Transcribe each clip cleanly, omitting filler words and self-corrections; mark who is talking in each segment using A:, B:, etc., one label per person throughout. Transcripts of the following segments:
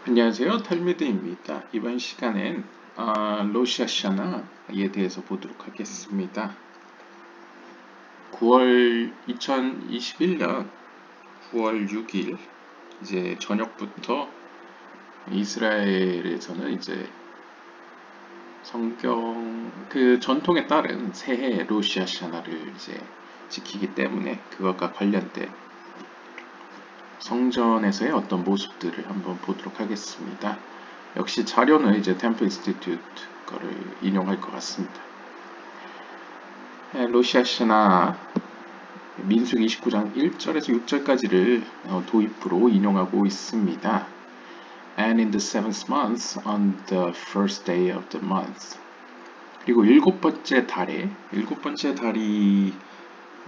A: 안녕하세요. 탈미드입니다. 이번 시간엔 로샤샤나에 대해서 보도록 하겠습니다. 2021년 9월 6일 이제 저녁부터 이스라엘에서는 이제 성경 그 전통에 따른 새해 로샤샤나를 이제 지키기 때문에 그것과 관련된 성전에서의 어떤 모습들을 한번 보도록 하겠습니다. 역시 자료는 이제 템플 인스티튜트 거를 인용할 것 같습니다. 로시아시나 민수기 29장 1절에서 6절까지를 도입부로 인용하고 있습니다. And in the seventh month, on the first day of the month. 그리고 일곱 번째 달이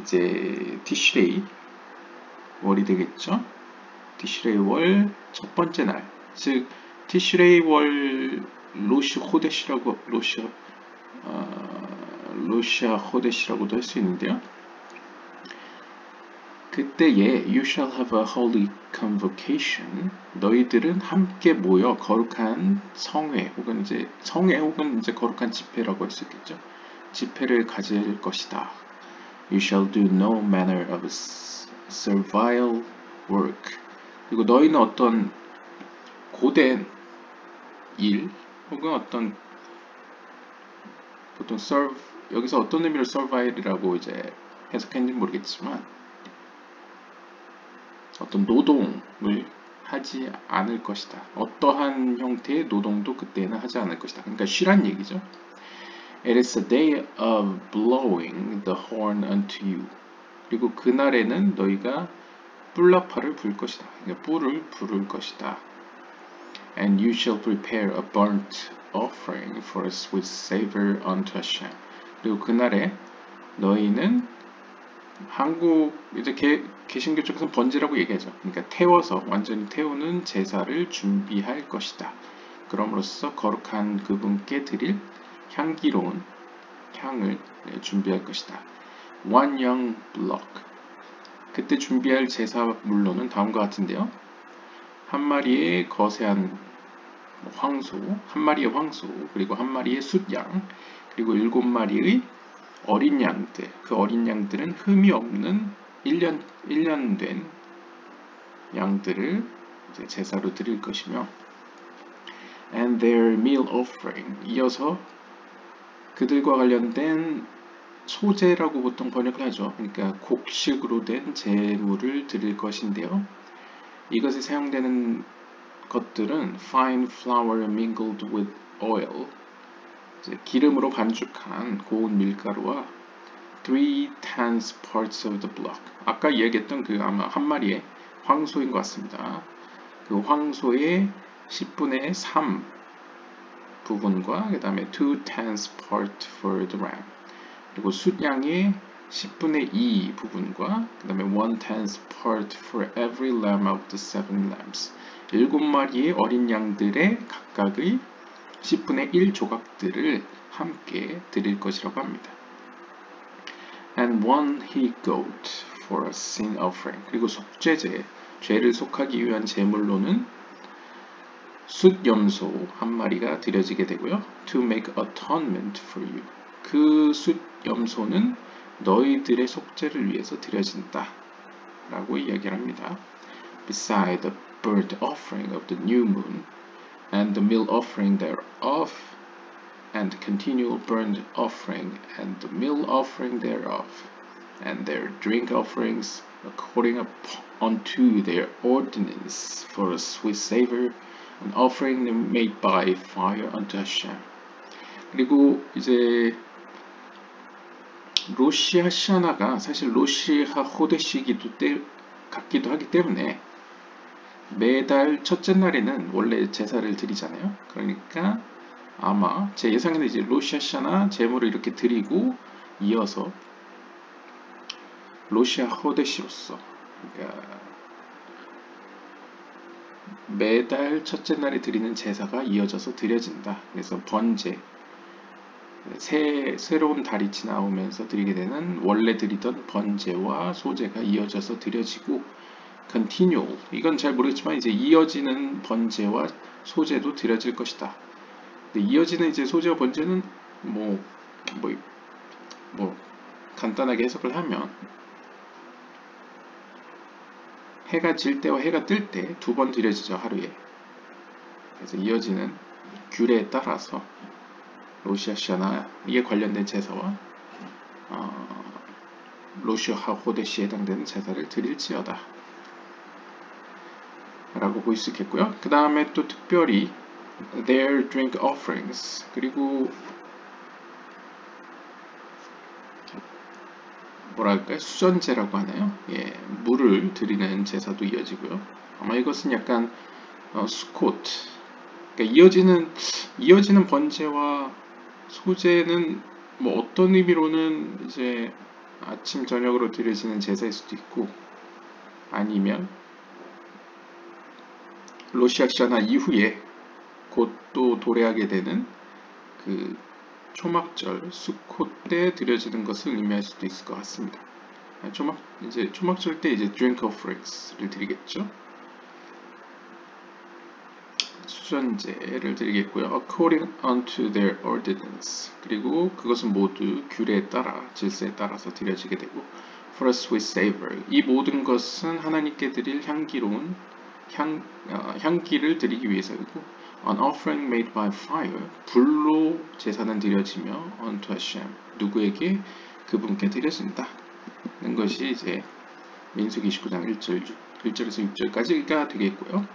A: 이제 티시레이 월이 되겠죠. 티시레이 월 첫 번째 날, 즉 티시레이 월 로시 호데시라고 로시아 호데시라고도 할 수 있는데요. 그때에 you shall have a holy convocation. 너희들은 함께 모여 거룩한 성회 혹은 이제 거룩한 집회라고 할 수 있겠죠. 집회를 가질 것이다. You shall do no manner of servile work. 그리고 너희는 어떤 고된 일 혹은 어떤 보통 serve 여기서 어떤 의미로 servile이라고 이제 해석했는지 모르겠지만 어떤 노동을 하지 않을 것이다. 어떠한 형태의 노동도 그때는 하지 않을 것이다. 그러니까 쉬란 얘기죠. It is a day of blowing the horn unto you. 그리고 그날에는 너희가 뿔나파를 불 것이다. 그러니까 뿔을 부를 것이다. And you shall prepare a burnt offering for a sweet savor unto Hashem. 그리고 그날에 너희는 한국 이제 개신교 쪽에서는 번제라고 얘기하죠. 그러니까 태워서 완전히 태우는 제사를 준비할 것이다. 그럼으로써 거룩한 그분께 드릴 향기로운 향을 준비할 것이다. One young block. 그때 준비할 제사물로는 다음과 같은데요. 한 마리의 거세한 황소, 한 마리의 황소, 그리고 한 마리의 숫양, 그리고 7마리의 어린 양들. 그 어린 양들은 흠이 없는 1년 된 양들을 이제 제사로 드릴 것이며 and their meal offering. 이어서 그들과 관련된 소제라고 보통 번역을 하죠. 그러니까 곡식으로 된 제물을 드릴 것인데요. 이것에 사용되는 것들은 fine flour mingled with oil, 기름으로 반죽한 고운 밀가루와 3/10 parts of the block. 아까 이야기했던 그 아마 한 마리의 황소인 것 같습니다. 그 황소의 10분의 3 부분과 그 다음에 2/10 part for the ram. 그리고 숫양의 10분의 2 부분과 그 다음에 1/10 part for every lamb of the 7 lambs. 7마리의 어린 양들의 각각의 10분의 1 조각들을 함께 드릴 것이라고 합니다. And one he-goat for a sin offering. 그리고 속죄제, 죄를 속하기 위한 제물로는 숫염소 한 마리가 드려지게 되고요. To make atonement for you. 그 숫염소는 너희들의 속죄를 위해서 드려진다 라고 이야기를 합니다. Beside the burnt offering of the new moon and the meal offering thereof and continual burnt offering and the meal offering thereof and their drink offerings according unto their ordinance for a sweet savor, an offering made by fire unto Hashem. 그리고 이제 로시 하샤나가 사실 로시 하호데시기도 같기도 하기 때문에 매달 첫째 날에는 원래 제사를 드리잖아요. 그러니까 아마 제 예상에는 이제 로시 하샤나 제물을 이렇게 드리고 이어서 로시 하호데시로서 그러니까 매달 첫째 날에 드리는 제사가 이어져서 드려진다. 그래서 번제 새로운 달이 지나오면서 드리게 되는 원래 드리던 번제와 소제가 이어져서 드려지고 continual. 이건 잘 모르겠지만 이제 이어지는 번제와 소제도 드려질 것이다. 근데 이어지는 이제 소제와 번제는 뭐, 뭐, 뭐 간단하게 해석을 하면 해가 질 때와 해가 뜰 때 두 번 드려지죠, 하루에. 그래서 이어지는 규례에 따라서 로시아샤나에 관련된 제사와 로시아 호데시에 해당되는 제사를 드릴지어다 라고 볼 수 있겠고요. 그 다음에 또 특별히 their drink offerings, 그리고 뭐랄까요, 수전제라고 하나요? 예, 물을 드리는 제사도 이어지고요. 아마 이것은 약간 수코트, 그러니까 이어지는 번제와 소제는 뭐 어떤 의미로는 이제 아침 저녁으로 드려지는 제사일 수도 있고, 아니면 로시아샤나 이후에 곧 또 도래하게 되는 그 초막절 수콧 때 드려지는 것을 의미할 수도 있을 것 같습니다. 초막절 때 이제 drink offerings를 드리겠죠. 수전제를 드리겠고요. according unto their ordinance, 그리고 그것은 모두 규례에 따라 질서에 따라서 드려지게 되고, for a sweet savor, 이 모든 것은 하나님께 드릴 향기로운 향기를 드리기 위해서이고, an offering made by fire, 불로 제사는 드려지며 unto Hashem, 누구에게? 그분께 드려진다 는 것이 이제 민수기 29장 1절에서 6절까지가 되겠고요.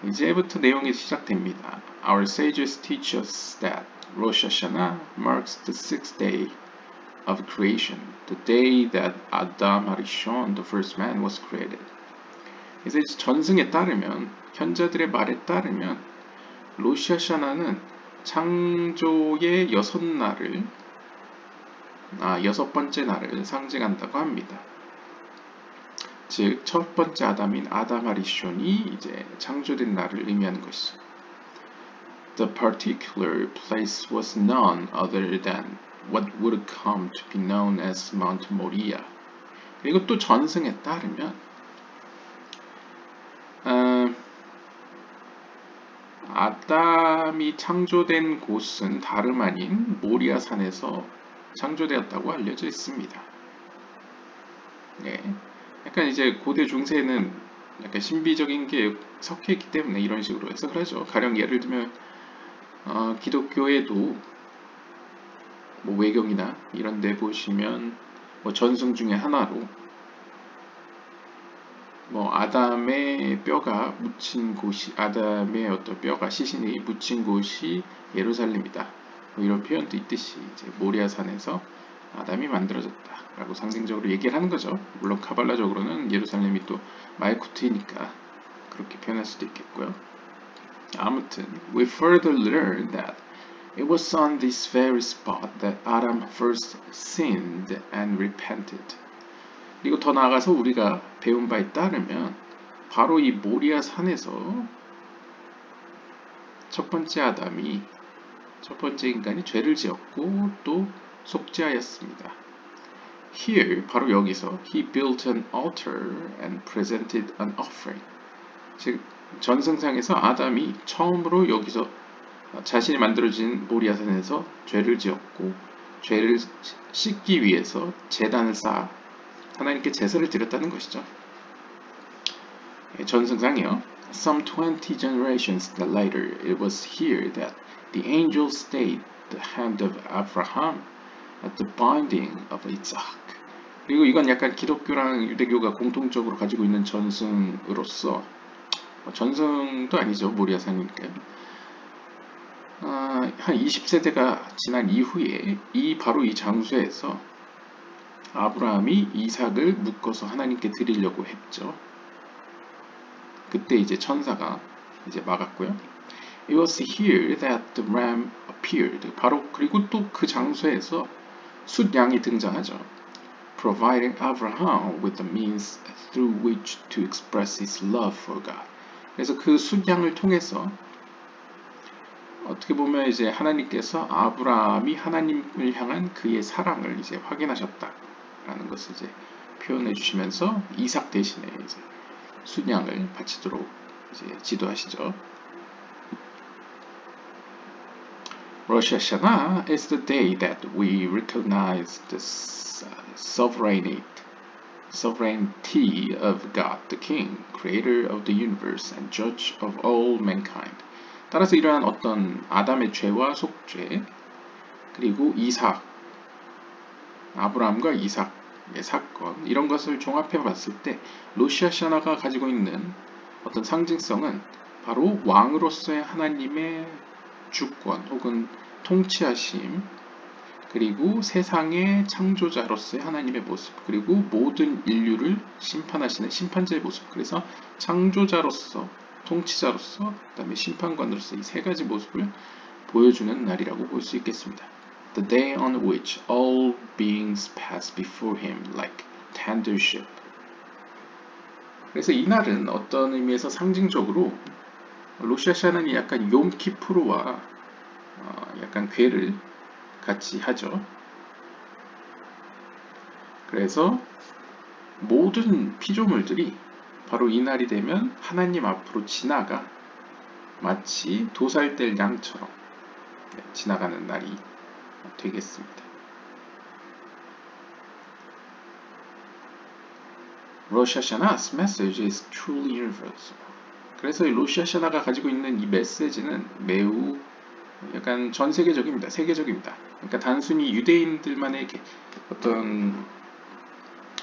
A: 이제부터 내용이 시작됩니다. Our sages teach us that Rosh Hashanah marks the sixth day of creation, the day that Adam Harishon, the first man, was created. 이제 전승에 따르면, 현자들의 말에 따르면 로시아샤나는 창조의 여섯 번째 날을 상징한다고 합니다. 즉, 첫 번째 아담인 아담 하리숀이 이제 창조된 날을 의미하는 것이죠. The particular place was none other than what would come to be known as Mount Moriah. 그리고 또 전승에 따르면 아담이 창조된 곳은 다름 아닌 모리아 산에서 창조되었다고 알려져 있습니다. 네. 약간 이제 고대 중세에는 약간 신비적인 게 섞여 있기 때문에 이런 식으로 해석을 하죠. 가령 예를 들면 기독교에도 뭐 외경이나 이런 데 보시면 뭐 전승 중에 하나로 뭐 아담의 뼈가 묻힌 곳이, 아담의 어떤 뼈가 시신이 묻힌 곳이 예루살렘이다, 뭐 이런 표현도 있듯이 이제 모리아산에서 아담이 만들어졌다라고 상징적으로 얘기를 하는 거죠. 물론 카발라적으로는 예루살렘이 또 말쿠트이니까 그렇게 표현할 수도 있겠고요. 아무튼 we further learn that it was on this very spot that Adam first sinned and repented. 그리고 더 나아가서 우리가 배운 바에 따르면 바로 이 모리아 산에서 첫 번째 인간이 죄를 지었고 또 속죄하였습니다. Here, 바로 여기서 he built an altar and presented an offering. 즉, 전승상에서 아담이 처음으로 여기서 자신이 만들어진 모리아산에서 죄를 지었고 죄를 씻기 위해서 제단을 쌓아 하나님께 제사를 드렸다는 것이죠. 전승상이요. Some 20 generations later, it was here that the angel stayed the hand of Abraham at the binding of Isaac. 그리고 이건 약간 기독교랑 유대교가 공통적으로 가지고 있는 전승으로서, 전승도 아니죠, 모리아산이니까요. 한 20세대가 지난 이후에 바로 이 장소에서 아브라함이 이삭을 묶어서 하나님께 드리려고 했죠. 그때 이제 천사가 이제 막았고요. It was here that the ram appeared. 바로 그리고 또 그 장소에서 숫양이 등장하죠. Providing Abraham with the means through which to express his love for God. 그래서 그 숫양을 통해서 어떻게 보면 이제 하나님께서 아브라함이 하나님을 향한 그의 사랑을 이제 확인하셨다라는 것을 이제 표현해 주시면서 이삭 대신에 이제 순양을 바치도록 이제 지도하시죠. Rosh Hashanah is the day that we recognize the sovereignty of God, the King, creator of the universe and judge of all mankind. 따라서 이러한 어떤 아담의 죄와 속죄, 그리고 이삭, 아브라함과 이삭의 사건, 이런 것을 종합해 봤을 때 로시 하샤나가 가지고 있는 어떤 상징성은 바로 왕으로서의 하나님의 주권 혹은 통치하심, 그리고 세상의 창조자로서의 하나님의 모습, 그리고 모든 인류를 심판하시는 심판자의 모습. 그래서 창조자로서, 통치자로서, 그 다음에 심판관으로서 이 세 가지 모습을 보여주는 날이라고 볼 수 있겠습니다. The day on which all beings pass before him like tender sheep. 그래서 이 날은 어떤 의미에서 상징적으로 로시 하샤나는 약간 욤키푸르와 약간 궤를 같이 하죠. 그래서 모든 피조물들이 바로 이 날이 되면 하나님 앞으로 지나가 마치 도살될 양처럼 지나가는 날이 되겠습니다. Rosh Hashanah's message is truly universal. 그래서 이 로시 하샤나가 가지고 있는 이 메시지는 매우 약간 전 세계적입니다. 세계적입니다. 그러니까 단순히 유대인들만의 어떤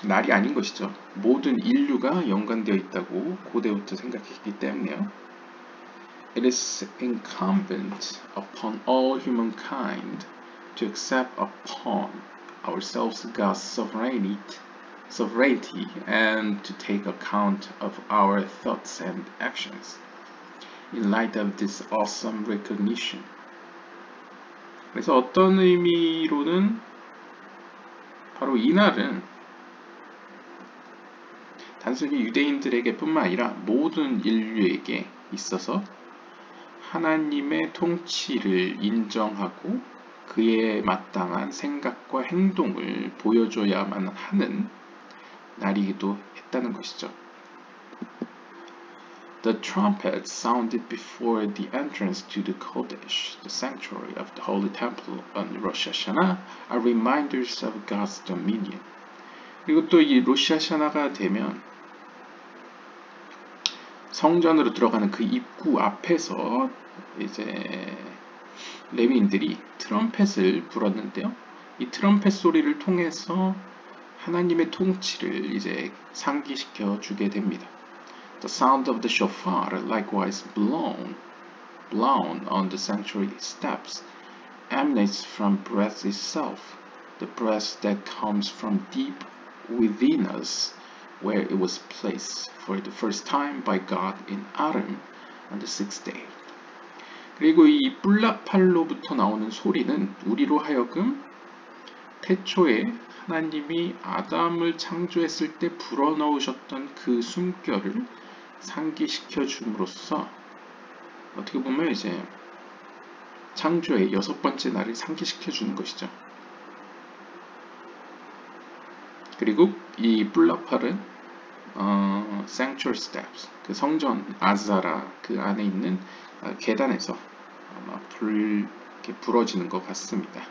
A: 날이 아닌 것이죠. 모든 인류가 연관되어 있다고 고대부터 생각했기 때문에요. It is incumbent upon all humankind to accept upon ourselves God's sovereignty and to take account of our thoughts and actions in light of this awesome recognition. 그래서 어떤 의미로는 바로 이 날은 단순히 유대인들에게 뿐만 아니라 모든 인류에게 있어서 하나님의 통치를 인정하고 그에 마땅한 생각과 행동을 보여줘야만 하는 날이기도 했다는 것이죠. The trumpets sounded before the entrance to the Kodesh, the sanctuary of the Holy Temple on Rosh Hashanah, are reminders of God's dominion. 그리고 또 이 로시 하샤나가 되면 성전으로 들어가는 그 입구 앞에서 이제 레위인들이 트럼펫을 불었는데요. 이 트럼펫 소리를 통해서 하나님의 통치를 이제 상기시켜 주게 됩니다. The sound of the shofar, likewise blown on the sanctuary steps, emanates from breath itself, the breath that comes from deep within us, where it was placed for the first time by God in Adam on the sixth day. 그리고 이 뿔라팔로부터 나오는 소리는 우리로 하여금 태초에 하나님이 아담을 창조했을 때 불어넣으셨던 그 숨결을 상기시켜 줌으로써 어떻게 보면 이제 창조의 6번째 날을 상기시켜 주는 것이죠. 그리고 이 뿔라팔은 Sanctuary Steps, 그 성전 아자라 그 안에 있는 계단에서 아마 이렇게 불어지는 것 같습니다.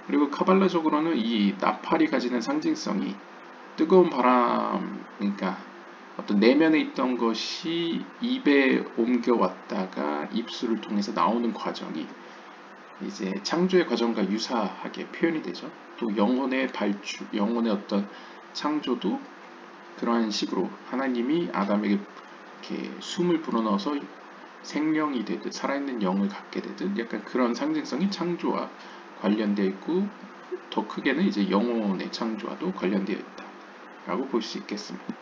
A: 그리고 카발라적으로는 이 나팔이 가지는 상징성이 뜨거운 바람, 그러니까 어떤 내면에 있던 것이 입에 옮겨왔다가 입술을 통해서 나오는 과정이 이제 창조의 과정과 유사하게 표현이 되죠. 또 영혼의 발주, 영혼의 어떤 창조도 그러한 식으로 하나님이 아담에게 이렇게 숨을 불어넣어서 생명이 되듯 살아있는 영을 갖게 되듯 약간 그런 상징성이 창조와 관련되어 있고 더 크게는 이제 영혼의 창조와도 관련되어 있다라고 볼 수 있겠습니다.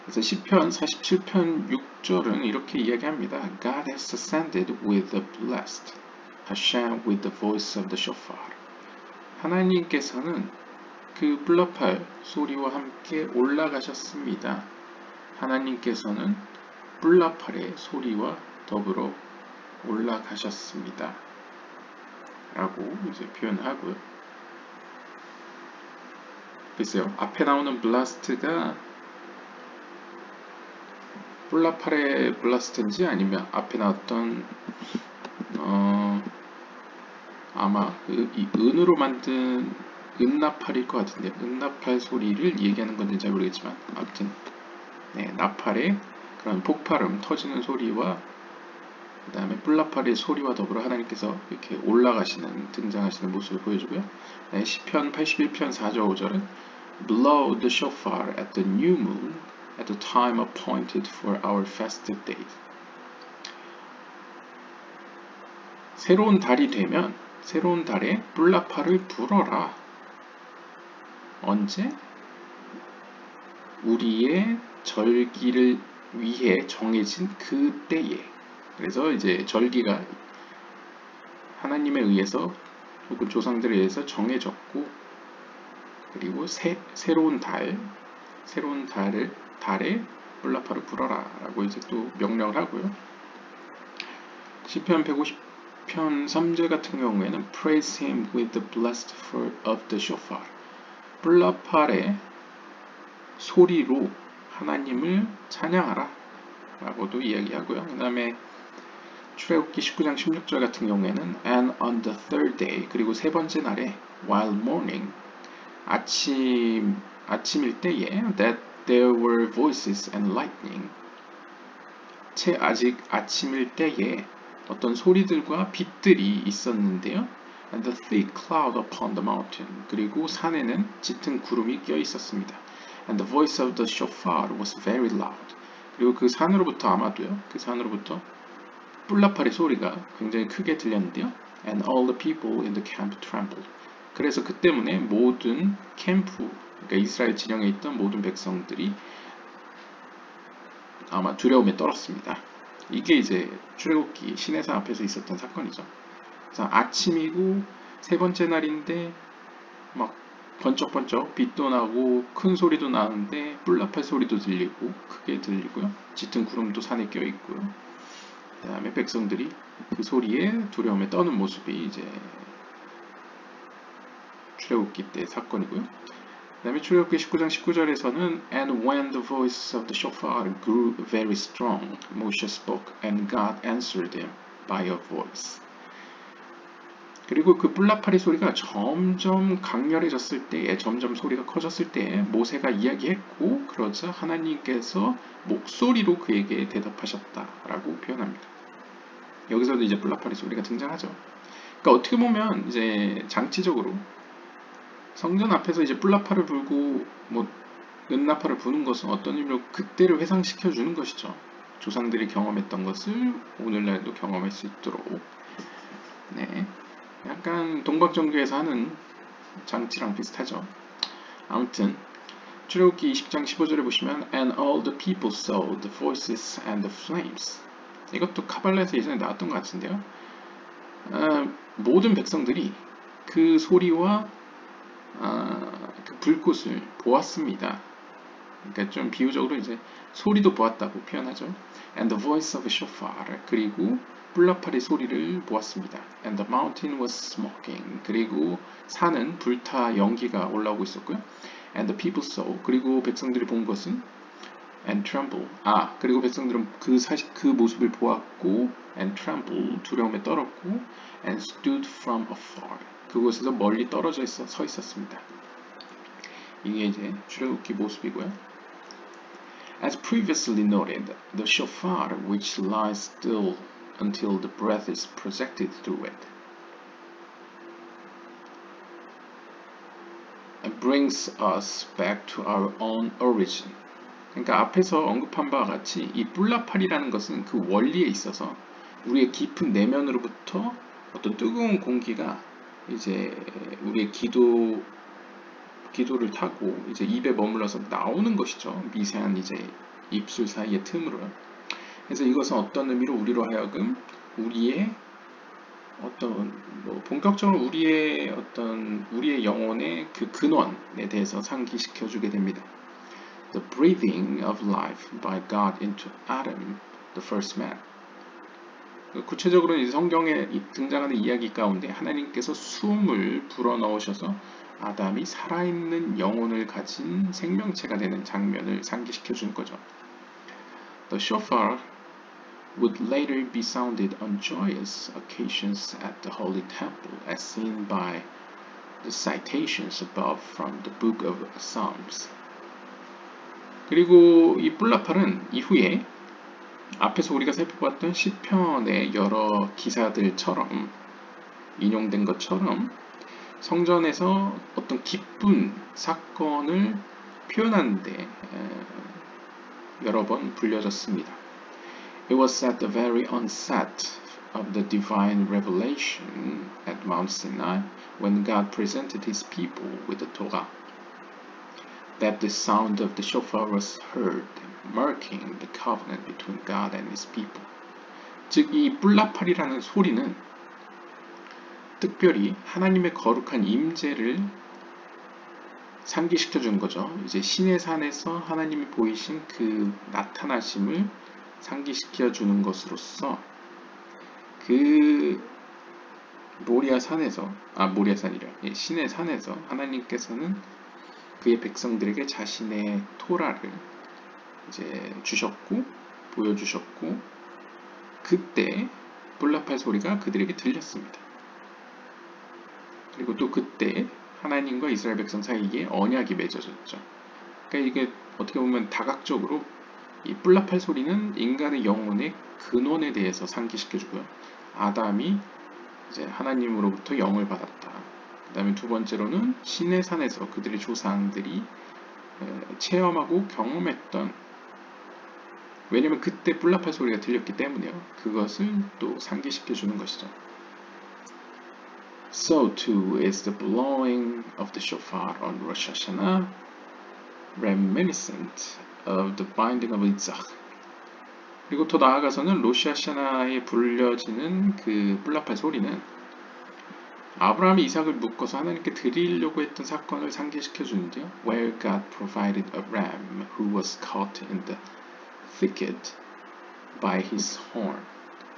A: 그래서 시편 47편 6절은 이렇게 이야기합니다. God has ascended with the blessed, Hashem with the voice of the shofar. 하나님께서는 그 뿔라팔 소리와 함께 올라가셨습니다. 하나님께서는 뿔라팔의 소리와 더불어 올라가셨습니다. 라고 이제 표현하고요. 글쎄요. 앞에 나오는 블라스트가 뿔라팔의 블라스트인지 아니면 앞에 나왔던 아마 이 은으로 만든 은나팔일 것 같은데 은나팔 소리를 얘기하는 건지 잘 모르겠지만 아무튼 네, 나팔의 그런 폭발음 터지는 소리와 그 다음에 뿔나팔의 소리와 더불어 하나님께서 이렇게 올라가시는 등장하시는 모습을 보여주고요. 네, 시편 81편 4절 5절은 Blow the shofar at the new moon at the time appointed for our festive days. 새로운 달이 되면 새로운 달에 뿔나팔을 불어라. 언제? 우리의 절기를 위해 정해진 그때에. 그래서 이제 절기가 하나님에 의해서 혹은 조상들에 의해서 정해졌고 그리고 새로운 달에 뿔나팔을 불어라 라고 이제 또 명령을 하고요. 시편 150편 3절 같은 경우에는 Praise him with the blast of the shofar. 뿔나팔의 소리로 하나님을 찬양하라 라고도 이야기하고요. 그 다음에 출애굽기 19장 16절 같은 경우에는 And on the third day 그리고 세 번째 날에 while morning 아침일 때에 that there were voices and lightning 채 아직 아침일 때에 어떤 소리들과 빛들이 있었는데요. And the thick cloud upon the mountain 그리고 산에는 짙은 구름이 껴 있었습니다. And the voice of the shofar was very loud 그리고 그 산으로부터 아마도요. 그 산으로부터 뿔나팔의 소리가 굉장히 크게 들렸는데요. And all the people in the camp trembled. 그래서 그 때문에 모든 캠프, 그러니까 이스라엘 진영에 있던 모든 백성들이 아마 두려움에 떨었습니다. 이게 이제 출애굽기 시내산 앞에서 있었던 사건이죠. 그래서 아침이고 세 번째 날인데 막 번쩍번쩍 빛도 나고 큰 소리도 나는데 뿔나팔 소리도 들리고 크게 들리고요. 짙은 구름도 산에 껴 있고요. 그 다음에 백성들이 그 소리에 두려움에 떠는 모습이 이제 출애굽기 때 사건이고요. 그 다음에 출애굽기 19장 19절에서는 And when the voice of the shofar grew very strong, Moshe spoke and God answered him by a voice. 그리고 그 뿔나팔의 소리가 점점 강렬해졌을 때에 점점 소리가 커졌을 때에 모세가 이야기했고 그러자 하나님께서 목소리로 그에게 대답하셨다라고 표현합니다. 여기서도 이제 뿔나팔의 소리가 등장하죠. 그러니까 어떻게 보면 이제 장치적으로 성전 앞에서 이제 뿔나팔을 불고 뭐 은나팔을 부는 것은 어떤 의미로 그때를 회상시켜 주는 것이죠. 조상들이 경험했던 것을 오늘날도 경험할 수 있도록. 네, 약간 동방정교에서 하는 장치랑 비슷하죠. 아무튼 출애굽기 20장 15절에 보시면 And all the people saw the voices and the flames. 이것도 카발라에서 예전에 나왔던 것 같은데요. 모든 백성들이 그 소리와 그 불꽃을 보았습니다. 그러니까 좀 비유적으로 이제 소리도 보았다고 표현하죠. And the voice of a shofar. 그리고 뿔나팔의 소리를 보았습니다. And the mountain was smoking. 그리고 산은 불타 연기가 올라오고 있었고요. And the people saw. 그리고 백성들이 본 것은 and tremble. 그리고 백성들은 그 모습을 보았고 and tremble. 두려움에 떨었고 and stood from afar. 그곳에서 멀리 떨어져 서 있었습니다. 이게 이제 출애굽기 모습이고요. As previously noted, the shofar which lies still until the breath is projected through it and brings us back to our own origin. 그러니까 앞에서 언급한 바와 같이 이 뿔나팔이라는 것은 그 원리에 있어서 우리의 깊은 내면으로부터 어떤 뜨거운 공기가 이제 우리의 기도를 타고 이제 입에 머물러서 나오는 것이죠. 미세한 이제 입술 사이의 틈으로요. 그래서 이것은 어떤 의미로 우리로 하여금 우리의 어떤 본격적으로 우리의 영혼의 그 근원에 대해서 상기시켜 주게 됩니다. The breathing of life by God into Adam, the first man. 구체적으로는 이 성경에 등장하는 이야기 가운데 하나님께서 숨을 불어넣으셔서 아담이 살아있는 영혼을 가진 생명체가 되는 장면을 상기시켜 주는 거죠. The shofar would later be sounded on joyous occasions at the Holy Temple, as seen by the citations above from the Book of Psalms. 그리고 이 뿔라팔은 이후에 앞에서 우리가 살펴봤던 시편의 여러 기사들처럼 인용된 것처럼 성전에서 어떤 기쁜 사건을 표현하는데 여러 번 불려졌습니다. It was at the very onset of the divine revelation at Mount Sinai, when God presented his people with the Torah, that the sound of the shofar was heard, marking the covenant between God and his people. 즉, 이 뿔라팔이라는 소리는 특별히 하나님의 거룩한 임재를 상기시켜 주는 거죠. 이제 신의 산에서 하나님이 보이신 그 나타나심을 상기시켜 주는 것으로서 그 신의 산에서 하나님께서는 그의 백성들에게 자신의 토라를 이제 주셨고 보여주셨고 그때 뿔라팔 소리가 그들에게 들렸습니다. 그리고 또 그때 하나님과 이스라엘 백성 사이에 언약이 맺어졌죠. 그러니까 이게 어떻게 보면 다각적으로 이 뿔라팔 소리는 인간의 영혼의 근원에 대해서 상기시켜주고요. 아담이 이제 하나님으로부터 영을 받았다. 그 다음에 두 번째로는 신의 산에서 그들의 조상들이 체험하고 경험했던, 왜냐면 그때 뿔라팔 소리가 들렸기 때문에요. 그것을 또 상기시켜주는 것이죠. So too is the blowing of the shofar on Rosh Hashanah, reminiscent of the binding of Isaac. 그리고 더 나아가서는 로시 하샤나에 불려지는 그 뿔라팔 소리는 아브라함이 이삭을 묶어서 하나님께 드리려고 했던 사건을 상기시켜 주는데요. Where God provided a ram who was caught in the thicket by his horn.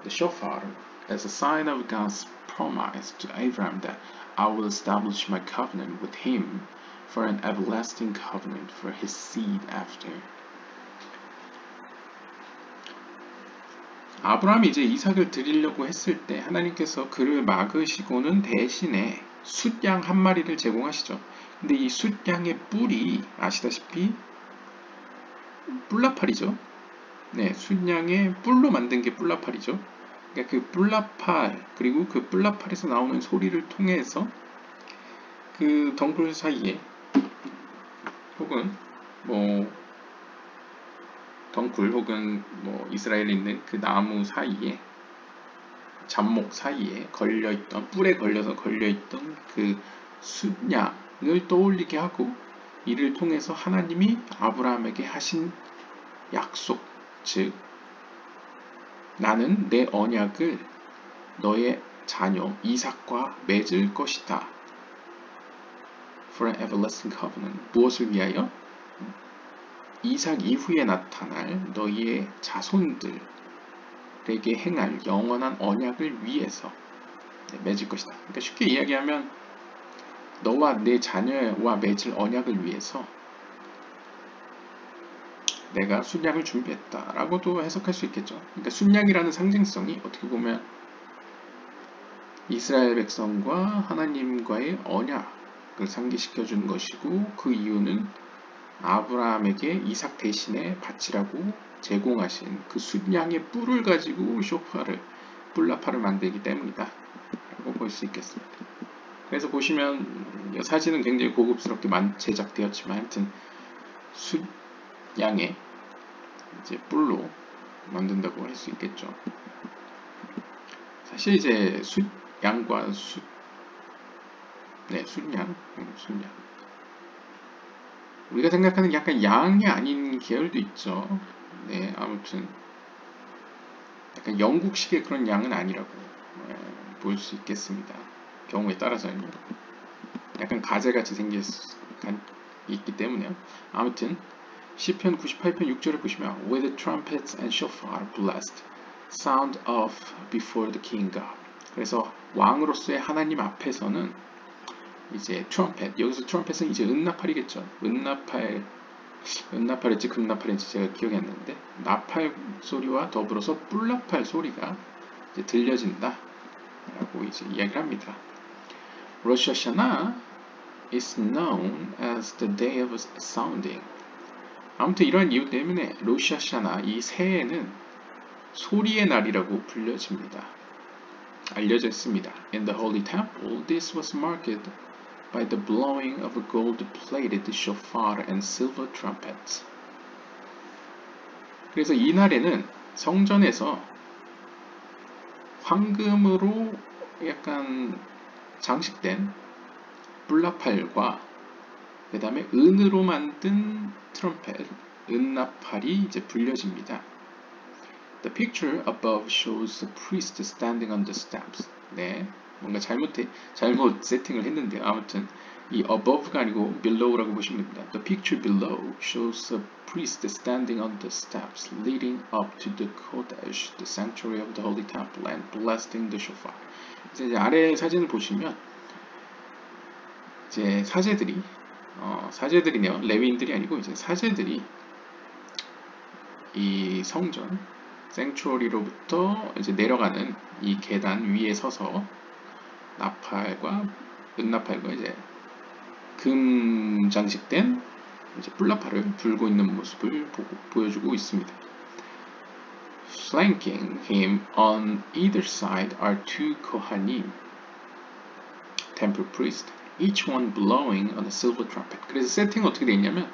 A: The shofar as a sign of God's promise to Abraham that I will establish my covenant with him for an everlasting covenant for his seed after. 아브라함이 이제 이삭을 드리려고 했을 때 하나님께서 그를 막으시고는 대신에 숫양 한 마리를 제공하시죠. 근데 이 숫양의 뿔이 아시다시피 뿔라팔이죠. 네, 숫양의 뿔로 만든 게 뿔라팔이죠. 그러니까 그 뿔라팔, 그리고 그 뿔라팔에서 나오는 소리를 통해서 그 덩굴 사이에 혹은 덩굴 혹은 이스라엘에 있는 그 나무 사이에 잡목 사이에 걸려있던, 뿔에 걸려서 걸려있던 그 숫양을 떠올리게 하고 이를 통해서 하나님이 아브라함에게 하신 약속, 즉 나는 내 언약을 너의 자녀 이삭과 맺을 것이다. For an everlasting covenant. 무엇을 위하여? 이삭 이후에 나타날 너희의 자손들에게 행할 영원한 언약을 위해서 맺을 것이다. 그러니까 쉽게 이야기하면 너와 내 자녀와 맺을 언약을 위해서 내가 숫양을 준비했다라고도 해석할 수 있겠죠. 그러니까 숫양이라는 상징성이 어떻게 보면 이스라엘 백성과 하나님과의 언약을 상기시켜주는 것이고, 그 이유는 아브라함에게 이삭 대신에 바치라고 제공하신 그 숫양의 뿔을 가지고 뿔라팔을 만들기 때문이다 라고 볼 수 있겠습니다. 그래서 보시면 사진은 굉장히 고급스럽게 제작되었지만 하여튼 숫양의 이제 뿔로 만든다고 할 수 있겠죠. 사실 이제 숫양과 숫양. 우리가 생각하는 약간 양이 아닌 계열도 있죠. 네, 아무튼 약간 영국식의 그런 양은 아니라고 볼 수 있겠습니다. 경우에 따라서는 약간 가재같이 있기 때문에요. 아무튼 시편 98편 6절을 보시면 With trumpets and shofar blessed, sound off before the king God. 그래서 왕으로서의 하나님 앞에서는 이제 트럼펫, 여기서 트럼펫은 이제 은나팔이겠죠. 은나팔일지 금나팔일지 제가 기억이 안 나는데 나팔 소리와 더불어서 뿔나팔 소리가 이제 들려진다 라고 이제 이야기를 합니다. Rosh Hashanah is known as the day of sounding. 아무튼 이러한 이유 때문에 로시 하샤나 이 새해는 소리의 날이라고 불려집니다. 알려져 있습니다. In the Holy Temple, this was marked by the blowing of gold-plated shofar and silver trumpets. 그래서 이 날에는 성전에서 황금으로 약간 장식된 뿔나팔과 그 다음에 은으로 만든 트럼펫, 은나팔이 이제 불려집니다. The picture above shows the priest standing on the steps. 네, 뭔가 잘못 세팅을 했는데요. 아무튼 이 above가 아니고 below라고 보시면 됩니다. The picture below shows the priest standing on the steps leading up to the Kodesh, the sanctuary of the Holy Temple, and blasting the shofar. 이제 아래 사진을 보시면 이제 사제들이네요. 레위인들이 아니고 이제 사제들이 이 성전 생추어리로부터 이제 내려가는 이 계단 위에 서서 은나팔과 이제 금 장식된 이제 뿔나팔을 불고 있는 모습을 보여주고 있습니다. Flanking him on either side are two Kohanim, temple priest, each one blowing on a silver trumpet. 그래서 세팅은 어떻게 되어 있냐면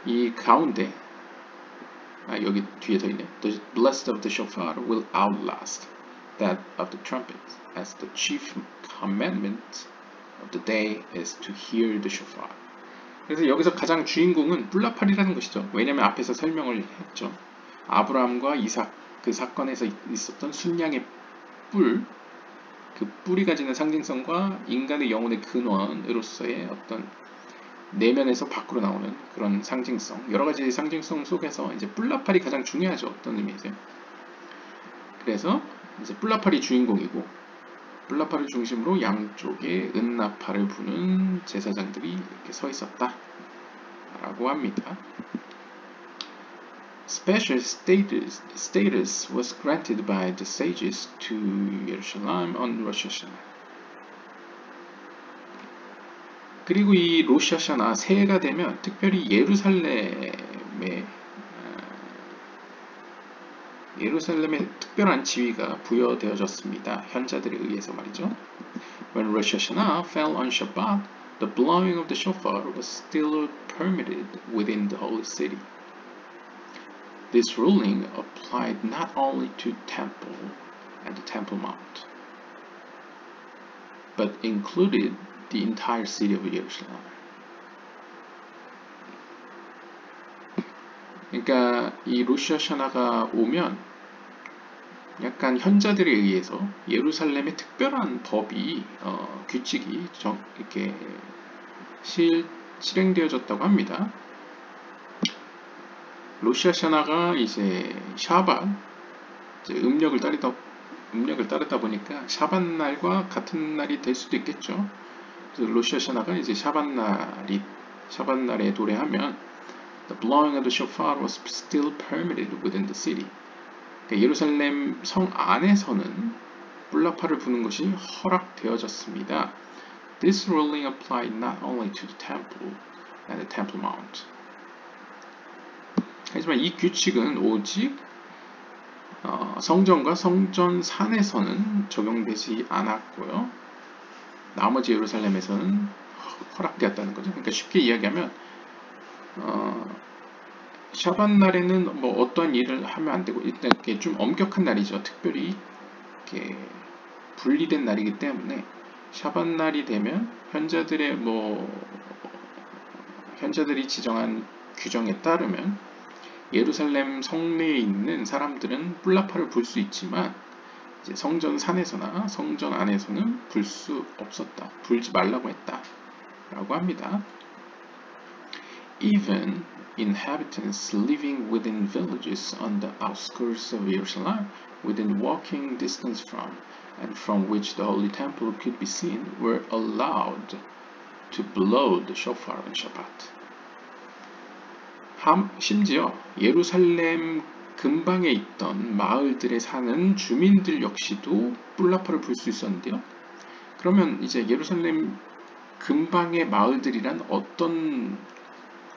A: 이 가운데 여기 뒤에 더 있네. The blast of the shofar will outlast that of the trumpet, as the chief commandment of the day is to hear the shofar. 그래서 여기서 가장 주인공은 뿔나팔이라는 것이죠. 왜냐하면 앞에서 설명을 했죠. 아브라함과 이삭 그 사건에서 있었던 순양의 뿔, 그 뿔이 가지는 상징성과 인간의 영혼의 근원으로서의 어떤 내면에서 밖으로 나오는 그런 상징성, 여러 가지 상징성 속에서 이제 뿔나팔이 가장 중요하죠. 어떤 의미에서요. 그래서 이제 뿔나팔이 주인공이고 뿔나팔을 중심으로 양쪽에 은나팔을 부는 제사장들이 이렇게 서 있었다라고 합니다. Special status was granted by the sages to Jerusalem on Rosh Hashanah. 그리고 이 로시 하샤나 새해가 되면 특별히 예루살렘에 특별한 지위가 부여되어졌습니다. 현자들에 의해서 말이죠. When Rosh Hashanah fell on Shabbat, the blowing of the shofar was still permitted within the holy city. This ruling applied not only to temple and the Temple Mount, but included the entire city of Jerusalem. 그러니까 이 로시 하샤나가 오면 약간 현자들에 의해서 예루살렘의 특별한 법이 규칙이 이렇게 실행되어졌다고 합니다. 로시 하샤나가 이제 샤밧 음력을 따르다 보니까 샤밧 날과 같은 날이 될 수도 있겠죠. 그래서 로시 하샤나가 이제 샤밧 날에 도래하면 the blowing of the shofar was still permitted within the city. 그러니까 예루살렘 성 안에서는 뿔나팔을 부는 것이 허락되어졌습니다. This ruling applied not only to the temple and the Temple Mount. 하지만 이 규칙은 오직 성전과 성전산에서는 적용되지 않았고요. 나머지 예루살렘에서는 허락되었다는 거죠. 그러니까 쉽게 이야기하면 샤밧 날에는 뭐 어떠한 일을 하면 안 되고 일단 이렇게 좀 엄격한 날이죠. 특별히 이렇게 분리된 날이기 때문에 샤밧 날이 되면 현자들이 지정한 규정에 따르면 예루살렘 성내에 있는 사람들은 뿔나팔을 불 수 있지만 이제 성전 산에서나 성전 안에서는 불 수 없었다. 불지 말라고 했다라고 합니다. Even inhabitants living within villages on the outskirts of Jerusalem, within walking distance from, and from which the Holy Temple could be seen, were allowed to blow the shofar on Shabbat. 심지어 예루살렘 근방에 있던 마을들에 사는 주민들 역시도 뿔라파를 불 수 있었는데요. 그러면 이제 예루살렘 근방의 마을들이란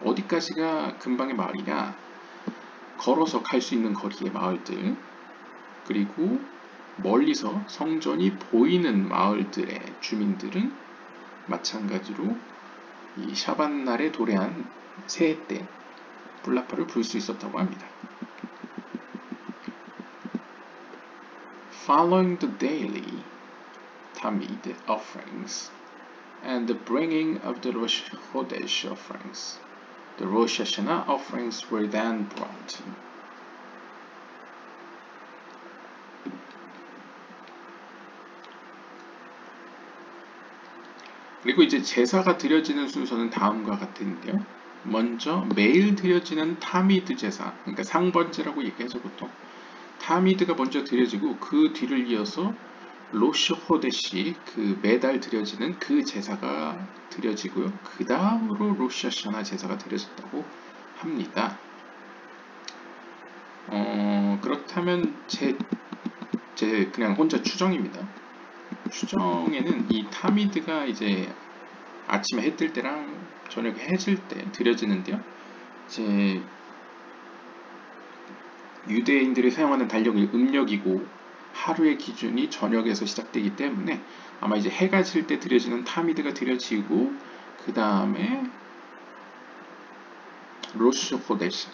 A: 어디까지가 근방의 마을이냐? 걸어서 갈 수 있는 거리의 마을들, 그리고 멀리서 성전이 보이는 마을들의 주민들은 마찬가지로 이 샤밧날에 도래한 새해 때 뿔라파를 불 수 있었다고 합니다. Following the daily Tamid offerings and the bringing of the Rosh Chodesh offerings, the Rosh Hashanah offerings were then brought. 그리고 이제 제사가 드려지는 순서는 다음과 같은데요. 먼저 매일 드려지는 타미드 제사, 그러니까 상번제라고 얘기하죠 보통. 타미드가 먼저 드려지고 그 뒤를 이어서 로시 호데시, 그 매달 드려지는 그 제사가 드려지고요. 그 다음으로 로시 하샤나 제사가 드려졌다고 합니다. 그렇다면 제 그냥 혼자 추정입니다. 추정에는 이 타미드가 이제 아침에 해 뜰 때랑 저녁에 해질 때 드려지는데요. 이제 유대인들이 사용하는 달력이 음력이고 하루의 기준이 저녁에서 시작되기 때문에 아마 이제 해가 질 때 드려지는 타미드가 드려지고 그 다음에 로시 호데시,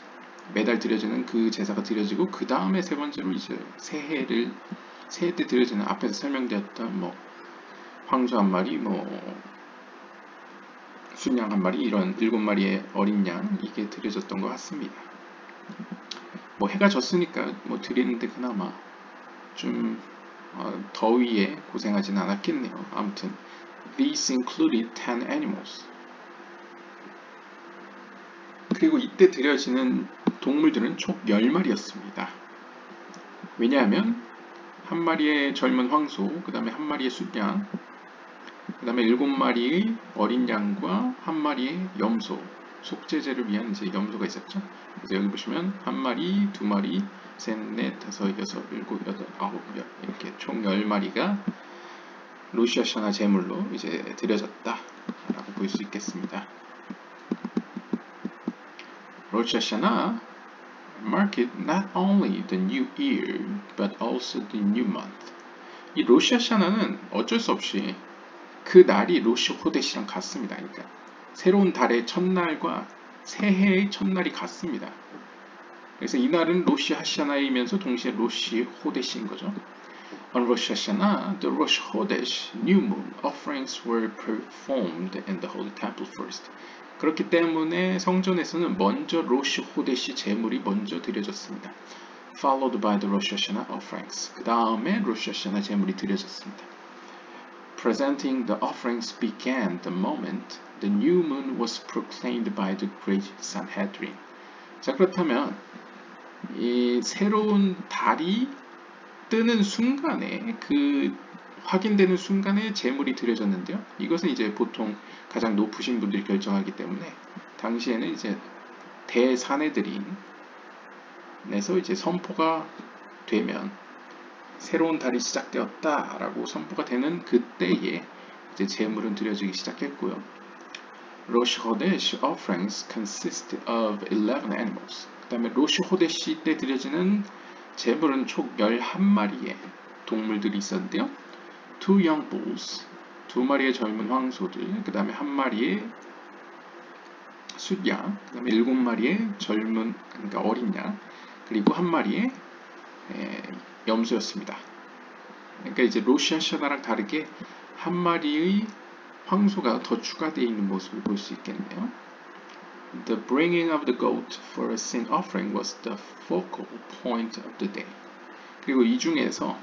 A: 매달 드려지는 그 제사가 드려지고 그 다음에 세 번째로 이제 새해 때 드려지는 앞에서 설명되었던 뭐 황소 한 마리, 뭐 순양 한 마리, 이런 7마리의 어린 양, 이게 드려졌던 것 같습니다. 뭐 해가 졌으니까 뭐 드리는데 그나마 좀 더위에 고생하진 않았겠네요. 아무튼 these included 10 animals. 그리고 이때 드려지는 동물들은 총 10마리였습니다. 왜냐하면 한 마리의 젊은 황소, 그 다음에 한 마리의 순양, 그 다음에 7마리의 어린 양과 한 마리의 염소, 속죄제를 위한 이제 염소가 있었죠. 그래서 여기 보시면 한 마리, 두 마리, 셋, 넷, 다섯, 여섯, 일곱, 여덟, 아홉, 열, 이렇게 총 10마리가 로시 하샤나 제물로 이제 드려졌다라고 볼 수 있겠습니다. 로시 하샤나 marked not only the new year but also the new month. 이 로시 하샤나는 어쩔 수 없이 그 날이 로시 호데시랑 같습니다. 그러니까 새로운 달의 첫날과 새해의 첫날이 같습니다. 그래서 이 날은 로시 하샤나이면서 동시에 로시 호데시인 거죠. On Rosh Hashanah, the Rosh Chodesh, new moon offerings were performed in the holy temple first. 그렇기 때문에 성전에서는 먼저 로시 호데시 제물이 먼저 드려졌습니다. Followed by the Rosh Hashanah offerings. 그 다음에 로시 하샤나 제물이 드려졌습니다. Presenting the offerings began the moment the new moon was proclaimed by the great Sanhedrin. 자, 그렇다면 이 새로운 달이 뜨는 순간에, 그 확인되는 순간에 제물이 드려졌는데요. 이것은 이제 보통 가장 높으신 분들이 결정하기 때문에 당시에는 이제 대사내들인에서 이제 선포가 되면 새로운 달이 시작되었다라고 선포가 되는 그때에 이제 제물은 드려지기 시작했고요. 로시 호데시 offerings consist of 11 animals. 그 다음에 로시 호데시 때 드려지는 제물은 총 11마리의 동물들이 있었는데요. 2 young bulls, 2마리의 젊은 황소들, 그 다음에 1마리의 숫양, 그 다음에 7마리의 그러니까 어린 양, 그리고 1마리의 염소였습니다. 그러니까 이제 로시 하샤나랑 다르게 1마리의 황소가 더 추가되어 있는 모습을 볼 수 있겠네요. The bringing of the goat for a sin offering was the focal point of the day. 그리고 이 중에서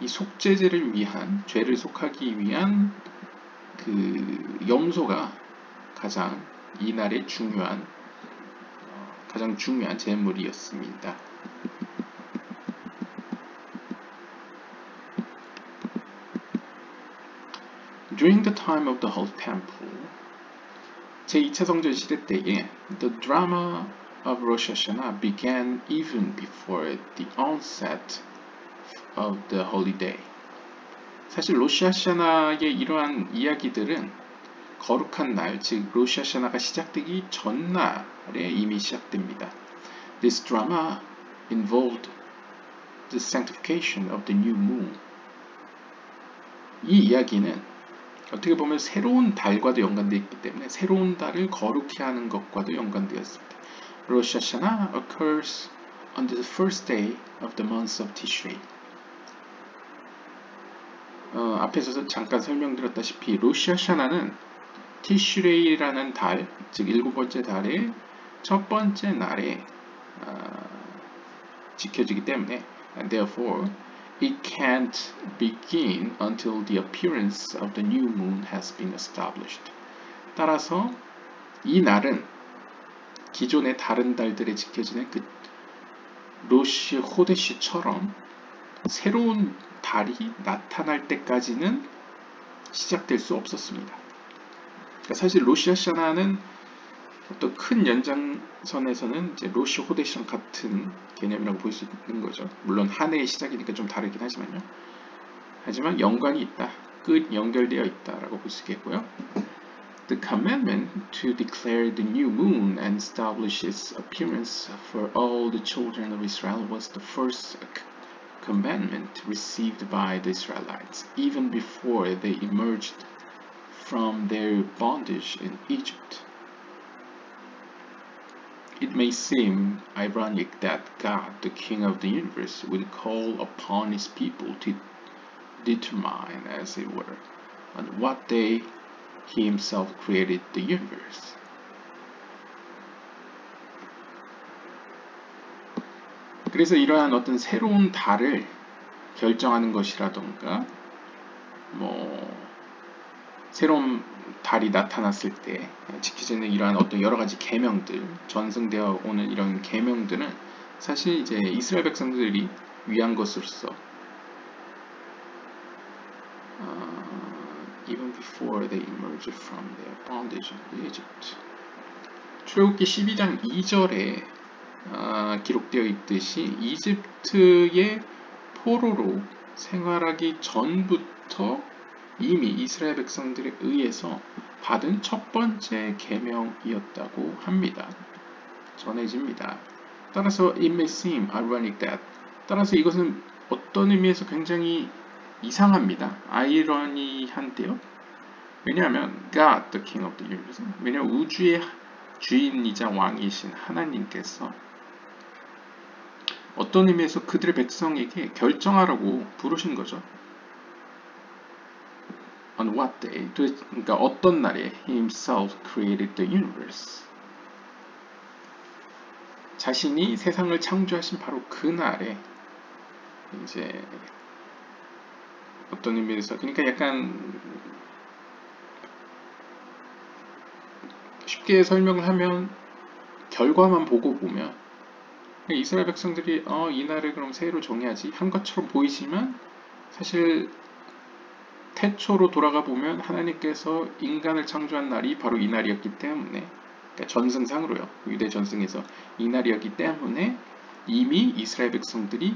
A: 이 속죄제를 위한, 죄를 속하기 위한 그 염소가 가장 이날의 가장 중요한 제물이었습니다. During the time of the Holy Temple, 제2차 성전 시대 때에 the drama of Rosh Hashanah began even before the onset of the holy day. 사실 로시 하샤나의 이러한 이야기들은 거룩한 날, 즉 로시 하샤나가 시작되기 전날에 이미 시작됩니다. This drama involved the sanctification of the new moon. 이 이야기는 어떻게 보면 새로운 달과도 연관되어 있기 때문에 새로운 달을 거룩히 하는 것과도 연관되었습니다. Rosh Hashanah occurs on the first day of the month of Tishrei. 앞에서 잠깐 설명드렸다시피 로시 하샤나는 티슈레이라는 달, 즉 7번째 달의 첫 번째 날에 지켜지기 때문에 and therefore it can't begin until the appearance of the new moon has been established. 따라서 이 날은 기존의 다른 달들에 지켜지는 그 로시 호데시처럼 새로운 달이 나타날 때까지는 시작될 수 없었습니다. 그러니까 사실 로시 하샤나는 어떤 큰 연장선에서는 이제 로시 호데시랑 같은 개념이라고 볼 수 있는 거죠. 물론 한 해의 시작이니까 좀 다르긴 하지만요. 하지만 연관이 있다, 끝 연결되어 있다라고 볼 수 있겠고요. The commandment to declare the new moon and establish its appearance for all the children of Israel was the first commandment received by the Israelites, even before they emerged from their bondage in Egypt. It may seem ironic that God, the King of the universe, would call upon his people to determine, as it were, on what day he himself created the universe. 그래서 이러한 어떤 새로운 달을 결정하는 것이라던가 새로운 달이 나타났을 때 지켜지는 이러한 어떤 여러 가지 계명들, 전승되어 오는 이런 계명들은 사실 이제 이스라엘 백성들이 위한 것으로서 even before they emerged from their bondage in Egypt. 출애굽기 12장 2절에 기록되어 있듯이 이집트의 포로로 생활하기 전부터 이미 이스라엘 백성들에 의해서 받은 첫 번째 계명이었다고 합니다. 전해집니다. 따라서 it may seem ironic that, 따라서 이것은 어떤 의미에서 굉장히 이상합니다. 아이러니한데요. 왜냐하면 God, the King of the universe, 왜냐하면 우주의 주인이자 왕이신 하나님께서 어떤 의미에서 그들의 백성에게 결정하라고 부르신 거죠. On what day? 그러니까 어떤 날에 He himself created the universe. 자신이 세상을 창조하신 바로 그 날에 이제 어떤 의미에서 그러니까 약간 쉽게 설명을 하면 결과만 보고 보면 이스라엘 백성들이 이 날을 그럼 새해로 정해야지 한 것처럼 보이지만 사실 태초로 돌아가 보면 하나님께서 인간을 창조한 날이 바로 이 날이었기 때문에, 그러니까 전승상으로요, 유대 전승에서 이 날이었기 때문에 이미 이스라엘 백성들이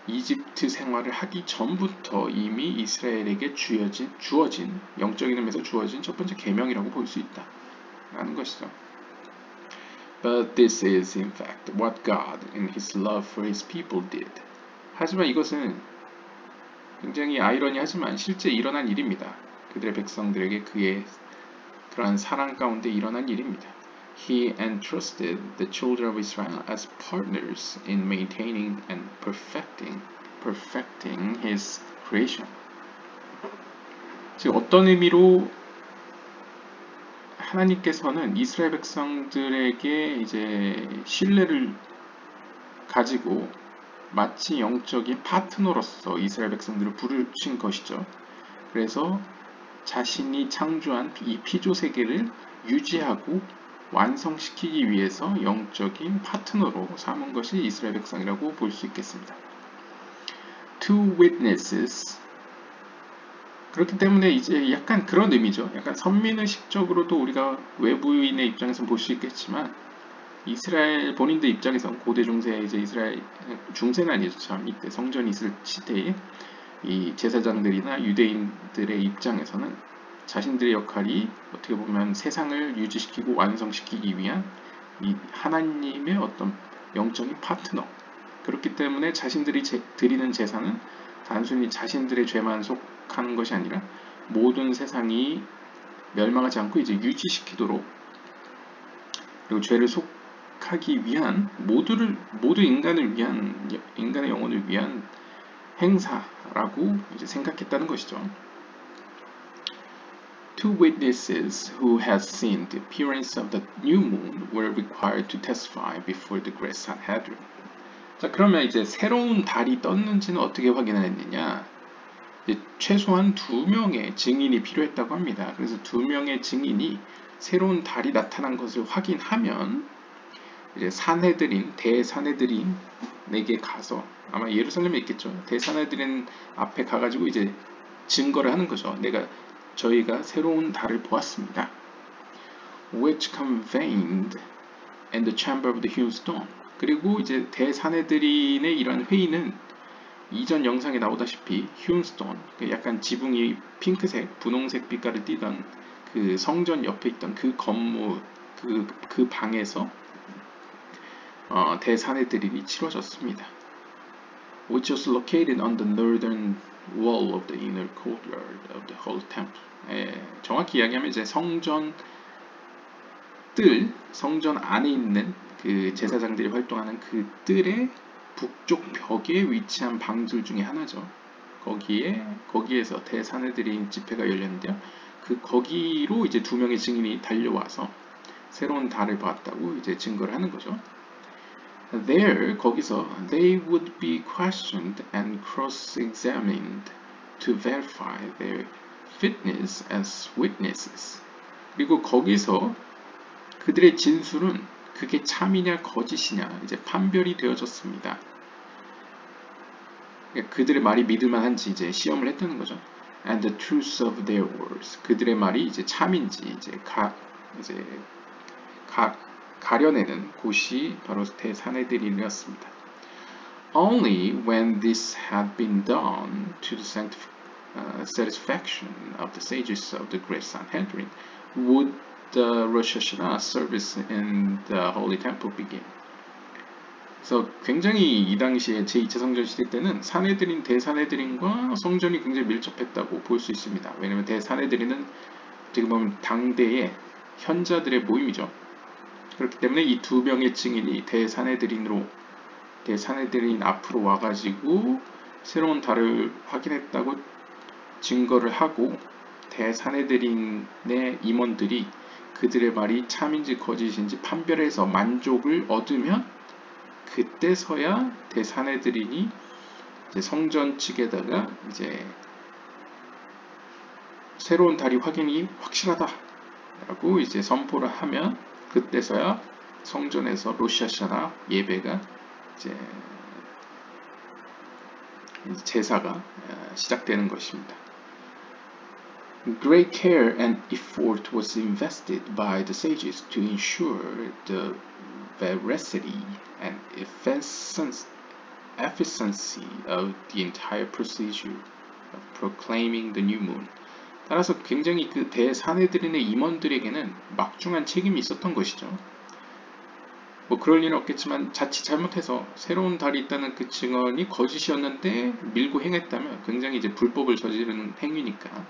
A: 이집트 생활을 하기 전부터 이미 이스라엘에게 주어진 영적인 의미에서 주어진 첫 번째 계명이라고 볼 수 있다라는 것이죠. But this is in fact what God in His love for His people did. 하지만 이것은 굉장히 아이러니하지만 실제 일어난 일입니다. 그들의 백성들에게 그의 그러한 사랑 가운데 일어난 일입니다. He entrusted the children of Israel as partners in maintaining and perfecting His creation. 즉 어떤 의미로 하나님께서는 이스라엘 백성들에게 이제 신뢰를 가지고 마치 영적인 파트너로서 이스라엘 백성들을 부르신 것이죠. 그래서 자신이 창조한 이 피조 세계를 유지하고 완성시키기 위해서 영적인 파트너로 삼은 것이 이스라엘 백성이라고 볼 수 있겠습니다. Two witnesses 그렇기 때문에 이제 약간 그런 의미죠. 약간 선민의식적으로도 우리가 외부인의 입장에서 볼 수 있겠지만 이스라엘 본인들 입장에서 고대 중세 이제 이스라엘 중세는 아니죠. 참 이때 성전이 있을 시대에 이 제사장들이나 유대인들의 입장에서는 자신들의 역할이 어떻게 보면 세상을 유지시키고 완성시키기 위한 이 하나님의 어떤 영적인 파트너. 그렇기 때문에 자신들이 드리는 제사는 단순히 자신들의 죄만 속하는 것이 아니라 모든 세상이 멸망하지 않고 이제 유지시키도록, 그리고 죄를 속하기 위한 모두 인간을 위한, 인간의 영혼을 위한 행사라고 이제 생각했다는 것이죠. Two witnesses who had seen the appearance of the new moon were required to testify before the great Sanhedrin. 자, 그러면 이제 새로운 달이 떴는지는 어떻게 확인을 했느냐? 최소한 2명의 증인이 필요했다고 합니다. 그래서 2명의 증인이 새로운 달이 나타난 것을 확인하면 이제 대사네들인에게 가서, 아마 예루살렘에 있겠죠. 대사네들인 앞에 가가지고 이제 증거를 하는 거죠. 저희가 새로운 달을 보았습니다. Which convened in the chamber of the hewn stone. 그리고 이제 대사네들인의 이런 회의는 이전 영상에 나오다시피 hewn stone, 약간 지붕이 핑크색, 분홍색 빛깔을 띠던 그 성전 옆에 있던 그 건물, 그 방에서 대사네들인이 치러졌습니다. Which was located on the northern wall of the inner courtyard of the Holy Temple. 정확히 이야기하면 이제 성전 안에 있는 그 제사장들이 활동하는 그 뜰의 북쪽 벽에 위치한 방들 중에 하나죠. 거기에서 대사네들인 집회가 열렸는데요. 거기로 이제 2명의 증인이 달려와서 새로운 달을 봤다고 이제 증거를 하는 거죠. 거기서 they would be questioned and cross-examined to verify their fitness as witnesses. 그리고 거기서 그들의 진술은 그게 참이냐 거짓이냐 이제 판별이 되어졌습니다. 그들의 말이 믿을만한지 이제 시험을 했다는 거죠. And the truth of their words. 그들의 말이 이제 참인지 이제 가려내는 곳이 바로 대사네들인이었습니다. Only when this had been done to the satisfaction of the sages of the great Sanhedrin would the Rosh Hashanah service in the Holy Temple begin. 그래서 굉장히 이 당시에 제2차 성전 시대 때는 대사네들인과 성전이 굉장히 밀접했다고 볼 수 있습니다. 왜냐하면 대사네들인은 어떻게 보면 당대의 현자들의 모임이죠. 그렇기 때문에 이 2명의 증인이 대사네들인 앞으로 와가지고 새로운 달을 확인했다고 증거를 하고, 대사네들인의 임원들이 그들의 말이 참인지 거짓인지 판별해서 만족을 얻으면 그때서야 대사네들인이 이제 성전 측에다가 이제 새로운 달이 확인이 확실하다라고 이제 선포를 하면 그때서야 성전에서 로시아샤나 예배가 이제 제사가 시작되는 것입니다. Great care and effort was invested by the sages to ensure the veracity and efficiency of the entire procedure of proclaiming the new moon. 따라서 굉장히 그 대사네들인의 임원들에게는 막중한 책임이 있었던 것이죠. 뭐 그럴 리는 없겠지만 자칫 잘못해서 새로운 달이 있다는 그 증언이 거짓이었는데 밀고 행했다면 굉장히 이제 불법을 저지르는 행위니까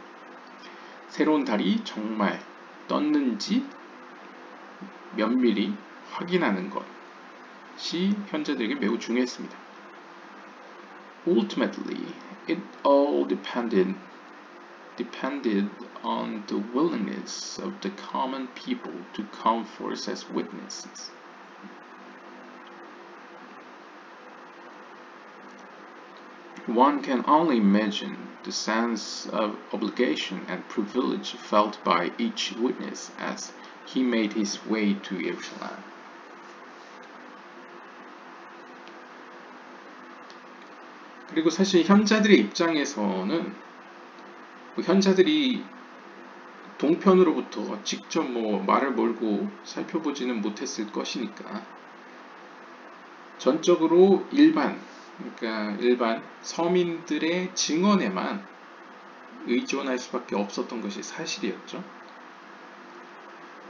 A: 새로운 달이 정말 떴는지 면밀히 확인하는 것이 현자들에게 매우 중요했습니다. Ultimately, it all depended on the willingness of the common people to come forth as witnesses. One can only imagine the sense of obligation and privilege felt by each witness as he made his way to Jerusalem. 그리고 사실 현자들의 입장에서는 현자들이 동편으로부터 직접 말을 몰고 살펴보지는 못했을 것이니까 전적으로 그러니까 일반 서민들의 증언에만 의존할 수밖에 없었던 것이 사실이었죠.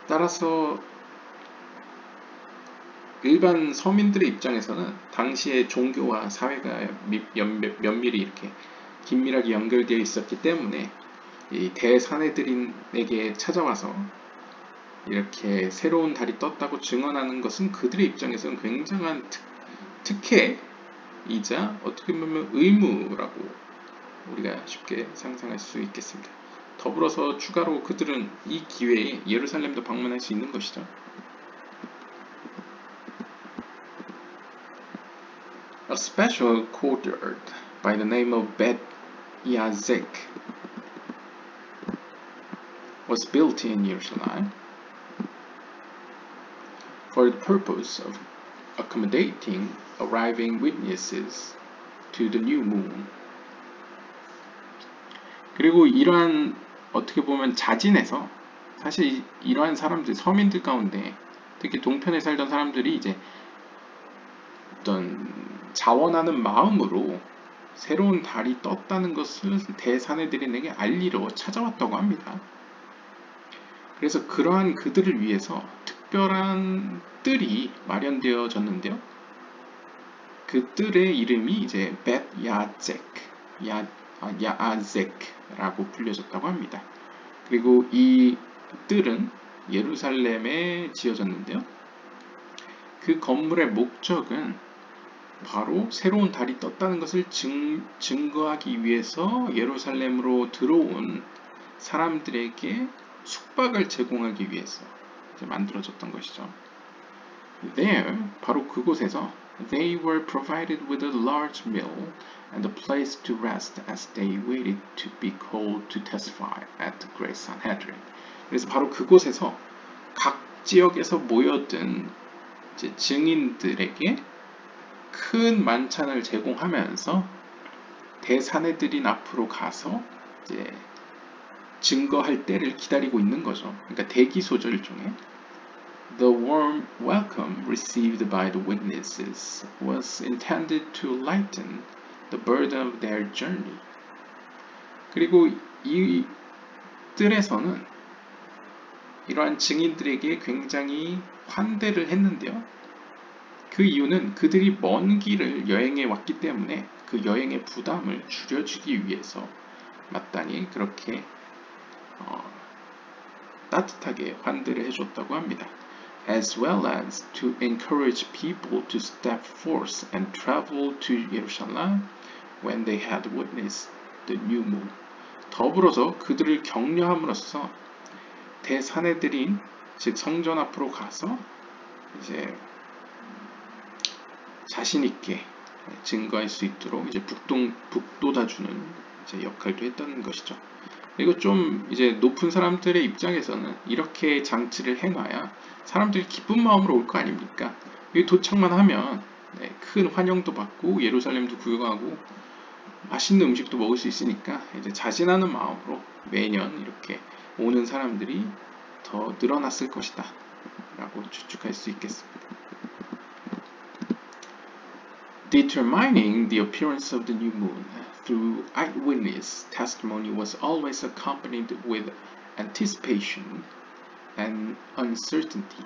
A: 따라서 일반 서민들의 입장에서는 당시의 종교와 사회가 면밀히 이렇게 긴밀하게 연결되어 있었기 때문에 이 대사내들에게 찾아와서 이렇게 새로운 달이 떴다고 증언하는 것은 그들의 입장에서는 굉장한 특혜이자 어떻게 보면 의무라고 우리가 쉽게 상상할 수 있겠습니다. 더불어서 추가로 그들은 이 기회에 예루살렘도 방문할 수 있는 것이죠. A special courtyard by the name of Bet Yazek was built in Jerusalem for the purpose of accommodating arriving witnesses to the new moon. 그리고 이러한 어떻게 보면 자진해서 사실 이러한 사람들 서민들 가운데 특히 동편에 살던 사람들이 이제 어떤 자원하는 마음으로 새로운 달이 떴다는 것을 대사내들에게 알리러 찾아왔다고 합니다. 그래서 그러한 그들을 위해서 특별한 뜰이 마련되어졌는데요. 그 뜰의 이름이 이제 Bet 야첵라고 불려졌다고 합니다. 그리고 이 뜰은 예루살렘에 지어졌는데요. 그 건물의 목적은 바로 새로운 달이 떴다는 것을 증거하기 위해서 예루살렘으로 들어온 사람들에게 숙박을 제공하기 위해서 만들어졌던 것이죠. There, 바로 그곳에서 they were provided with a large meal and a place to rest as they waited to be called to testify at the Great Sanhedrin. 그래서 바로 그곳에서 각 지역에서 모여든 증인들에게 큰 만찬을 제공하면서 대사내들인 앞으로 가서 이제 증거할 때를 기다리고 있는 거죠. 그러니까 대기 소절 일종의 The warm welcome received by the witnesses was intended to lighten the burden of their journey. 그리고 이 뜰에서는 이러한 증인들에게 굉장히 환대를 했는데요. 그 이유는 그들이 먼 길을 여행해 왔기 때문에 그 여행의 부담을 줄여주기 위해서 마땅히 그렇게 따뜻하게 환대를 해줬다고 합니다. As well as to encourage people to step forth and travel to Jerusalem when they had witnessed the new moon. 더불어서 그들을 격려함으로써 대사내들인 즉 성전 앞으로 가서 이제 자신 있게 증거할 수 있도록 이제 북돋아주는 이제 역할도 했던 것이죠. 그리고 좀 이제 높은 사람들의 입장에서는 이렇게 장치를 해놔야 사람들이 기쁜 마음으로 올 거 아닙니까? 도착만 하면 큰 환영도 받고 예루살렘도 구경하고 맛있는 음식도 먹을 수 있으니까 이제 자진하는 마음으로 매년 이렇게 오는 사람들이 더 늘어났을 것이다 라고 추측할 수 있겠습니다. Determining the appearance of the new moon through eyewitness testimony was always accompanied with anticipation and uncertainty.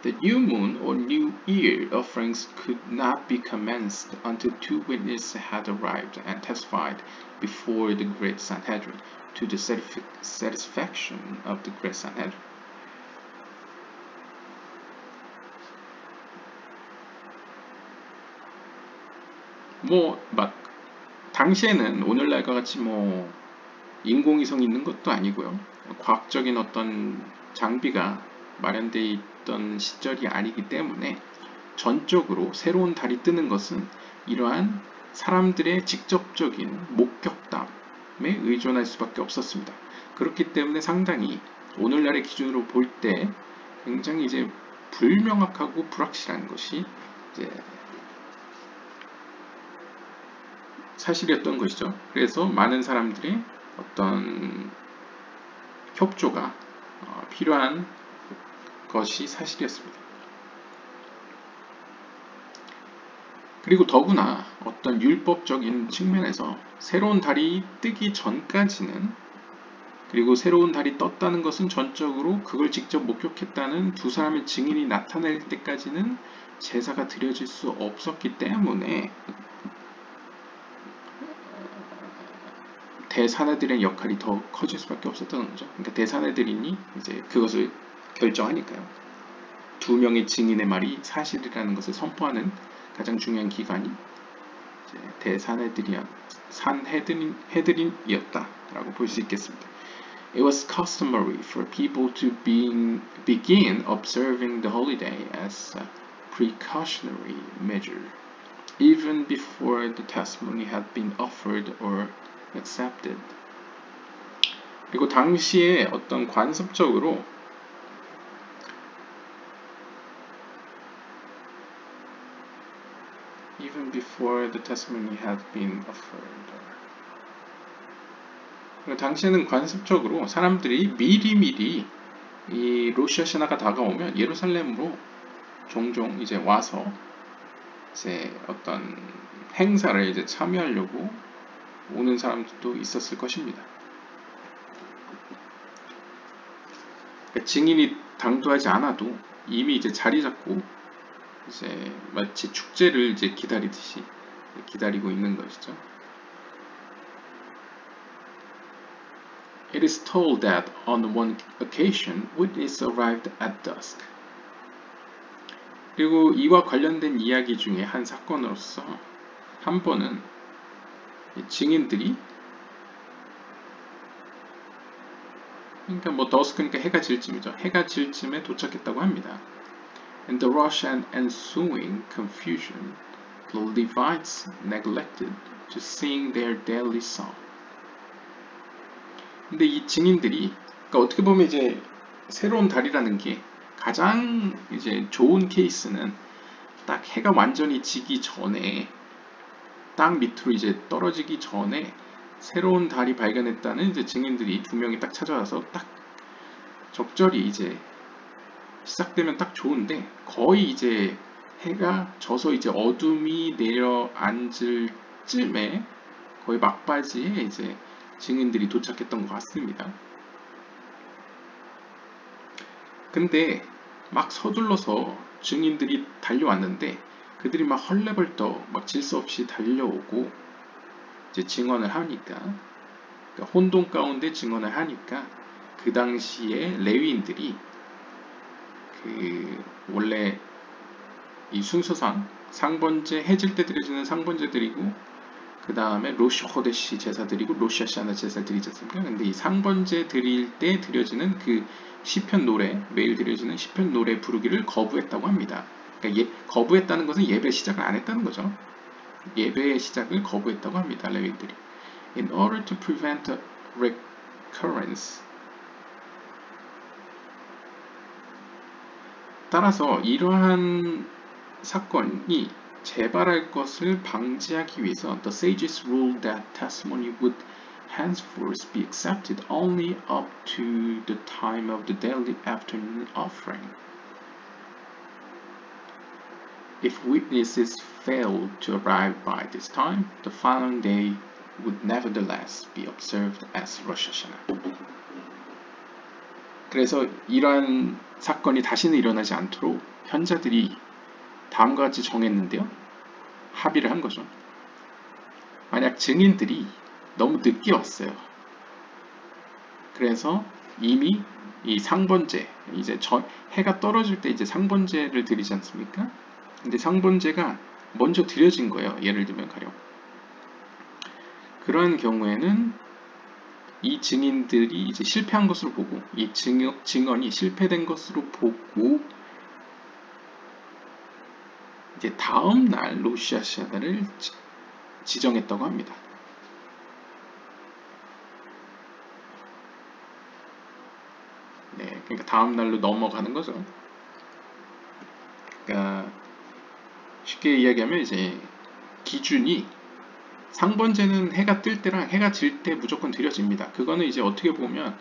A: The new moon or new year offerings could not be commenced until two witnesses had arrived and testified before the Great Sanhedrin to the satisfaction of the Great Sanhedrin. 당시에는 오늘날과 같이 인공위성이 있는 것도 아니고요. 과학적인 어떤 장비가 마련되어 있던 시절이 아니기 때문에 전적으로 새로운 달이 뜨는 것은 이러한 사람들의 직접적인 목격담에 의존할 수밖에 없었습니다. 그렇기 때문에 상당히 오늘날의 기준으로 볼 때 굉장히 이제 불명확하고 불확실한 것이 이제 사실이었던 것이죠. 그래서 많은 사람들이 어떤 협조가 필요한 것이 사실이었습니다. 그리고 더구나 어떤 율법적인 측면에서 새로운 달이 뜨기 전까지는, 그리고 새로운 달이 떴다는 것은 전적으로 그걸 직접 목격했다는 두 사람의 증인이 나타날 때까지는 제사가 드려질 수 없었기 때문에 대사내들의 역할이 더 커질 수밖에 없었던 거죠. 그러니까 대사내들이니 이제 그것을 결정하니까요. 두 명의 증인의 말이 사실이라는 것을 선포하는 가장 중요한 기관이 이제 산헤드린이었다라고 볼 수 있겠습니다. It was customary for people to begin observing the holiday as a precautionary measure, even before the testimony had been offered or accepted. 그리고 당시에 어떤 관습적으로 even before the testimony had been offered. 당시에는 관습적으로 사람들이 미리미리 이 로시 하샤나가 다가오면 예루살렘으로 종종 이제 와서 이제 어떤 행사를 이제 참여하려고 오는 사람들도 있었을 것입니다. 그러니까 증인이 당도하지 않아도 이미 이제 자리 잡고 이제 마치 축제를 이제 기다리듯이 기다리고 있는 것이죠. It is told that on one occasion, witness arrived at dusk. 그리고 이와 관련된 이야기 중에 한 사건으로서 한 번은 증인들이, 그러니까 뭐 dusk니까 해가 질 쯤이죠. 해가 질 쯤에 도착했다고 합니다. In the rush and ensuing confusion, the Levites neglected to sing their daily song. 근데 이 증인들이, 그러니까 어떻게 보면 이제 새로운 달이라는 게 가장 이제 좋은 케이스는 딱 해가 완전히 지기 전에, 땅 밑으로 이제 떨어지기 전에 새로운 달이 발견했다는 이제 증인들이 두 명이 딱 찾아와서 딱 적절히 이제 시작되면 딱 좋은데, 거의 이제 해가 져서 이제 어둠이 내려앉을 쯤에 거의 막바지에 이제 증인들이 도착했던 것 같습니다. 근데 막 서둘러서 증인들이 달려왔는데 그들이 막 헐레벌떡 막 질서 없이 달려오고 이제 증언을 하니까, 그러니까 혼돈 가운데 증언을 하니까 그 당시에 레위인들이 그 원래 이 순서상 상번제, 해질 때 드려지는 상번제 드리고 그 다음에 로시 호데시 제사 드리고 로시 하샤나 제사 드리지 않습니까? 근데 이 상번제 드릴 때 드려지는 그 시편 노래, 매일 드려지는 시편 노래 부르기를 거부했다고 합니다. 그러니까 거부했다는 것은 예배 시작을 안 했다는 거죠. 예배의 시작을 거부했다고 합니다. 레위인들이. In order to prevent a recurrence. 따라서 이러한 사건이 재발할 것을 방지하기 위해서 the sages ruled that testimony would henceforth be accepted only up to the time of the daily afternoon offering. If witnesses failed to arrive by this time, the following day would nevertheless be observed as Rosh Hashanah. 그래서 이러한 사건이 다시는 일어나지 않도록 현자들이 다음과 같이 정했는데요. 합의를 한 거죠. 만약 증인들이 너무 늦게 왔어요. 그래서 이미 이 상번제, 이제 해가 떨어질 때 이제 상번제를 드리지 않습니까? 근데 상번제가 먼저 드려진 거예요. 예를 들면 가령. 그러한 경우에는 이 증인들이 이제 실패한 것으로 보고, 이 증언이 실패된 것으로 보고, 이제 다음 날 로시 하샤나를 지정했다고 합니다. 네, 그러니까 다음 날로 넘어가는 거죠. 그러니까 쉽게 이야기하면 이제 기준이 상번제는 해가 뜰 때랑 해가 질 때 무조건 드려집니다. 그거는 이제 어떻게 보면